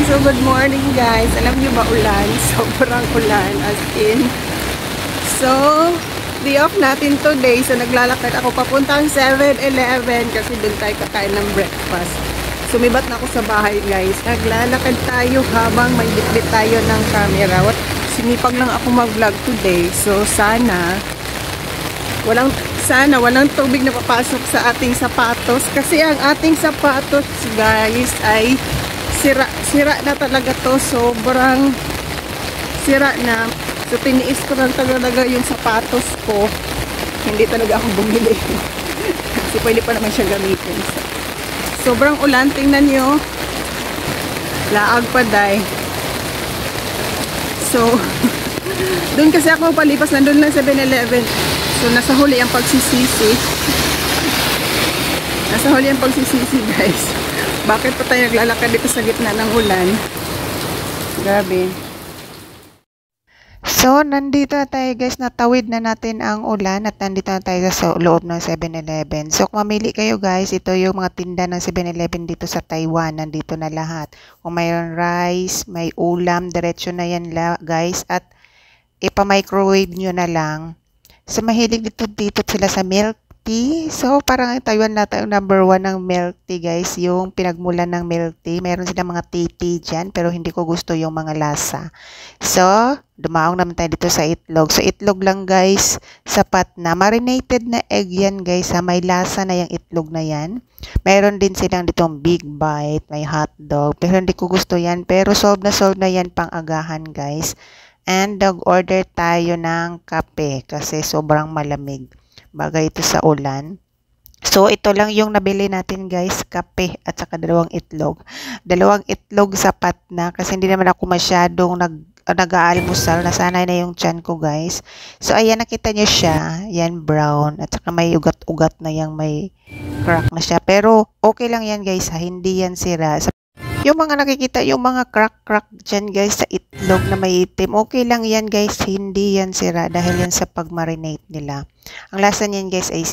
So, good morning guys. Alam niyo ba ulan? Sobrang ulan as in. So, day off natin today. So, naglalakad ako papuntang 7-Eleven kasi doon tayo kakain ng breakfast. Sumibat na ako sa bahay guys. Naglalakad tayo habang may bitbit tayo ng camera. Sinipag lang ako mag-vlog today. So, sana walang tubig na papasok sa ating sapatos. Kasi ang ating sapatos guys ay sira na talaga to. Sobrang sira na. So, tiniis ko lang talaga yung sapatos ko. Hindi talaga ako bumili. Kasi pwede pa naman siya gamitin. Sobrang ulan. Tingnan nyo. Laag pa day. So, doon kasi ako palipas. Nandun lang 7-Eleven. So, nasa huli ang pagsisisi. Nasa huli ang pagsisisi guys. Bakit pa tayo naglalakad dito sa gitna ng ulan? Grabe. So, nandito na tayo guys, natawid na natin ang ulan at nandito na tayo sa loob ng 7-Eleven. So, kung mamili kayo guys, ito yung mga tinda ng 7-Eleven dito sa Taiwan. Nandito na lahat. Kung mayroon rice, may ulam, diretso na yan guys. At ipa-microwave nyo na lang. So, mahilig dito sila sa milk tea. So, parang Taiwan na tayo number 1 ng milk tea guys. Yung pinagmulan ng milk tea. Meron sila mga tea dyan. Pero hindi ko gusto yung mga lasa. So, dumaong naman tayo dito sa itlog. So, itlog lang guys. Sapat na. Marinated na egg yan guys. Ha? May lasa na yung itlog na yan. Meron din silang ditong big bite. May hotdog. Pero hindi ko gusto yan. Pero solve na yan pang agahan guys. And order tayo ng kape. Kasi sobrang malamig. Bagay ito sa ulan. So, ito lang yung nabili natin guys, kape at saka dalawang itlog. Dalawang itlog sapat na kasi hindi naman ako masyadong nag-aalmusal. Nasanay na yung tiyan ko guys. So, ayan, nakita nyo siya. Yan, brown. At saka may ugat-ugat na yang may crack na siya. Pero, okay lang yan guys ha. Hindi yan sira. Yung mga nakikita, yung mga crack dyan guys sa itlog na may itim, okay lang yan guys, hindi yan sira dahil yan sa pag-marinate nila. Ang lasa niyan guys ay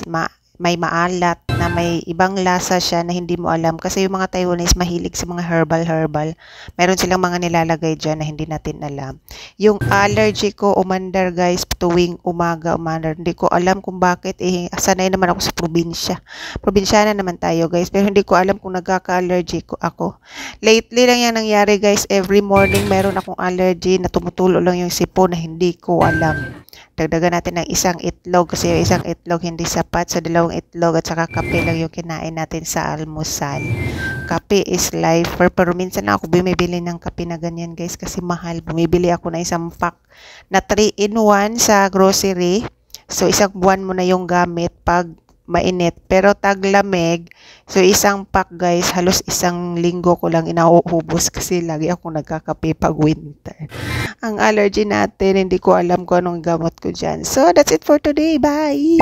may maalat na may ibang lasa siya na hindi mo alam kasi yung mga Taiwanese mahilig sa mga herbal. Meron silang mga nilalagay dyan na hindi natin alam. Yung allergy ko umandar guys tuwing umaga umandar. Hindi ko alam kung bakit. Sanay naman ako sa probinsya. Probinsyana naman tayo guys. Pero hindi ko alam kung nagkaka-allergy ako. Lately lang yan nangyari guys. Every morning meron akong allergy na tumutulo lang yung sipon na hindi ko alam. Dagdagan natin ng isang itlog kasi yung isang itlog hindi sapat. So, dalawang itlog at saka kape lang yung kinain natin sa almusal. Kape is life. Pero minsan ako bumibili ng kape na ganyan guys kasi mahal. Bumibili ako ng isang pack na 3-in-1 sa grocery. So, isang buwan mo na yung gamit pag mainit. Pero taglamig. So, isang pack guys, halos isang linggo ko lang inauubos kasi lagi ako nagkakape pag winter. Ang allergy natin, hindi ko alam kung anong gamot ko dyan. So, that's it for today. Bye!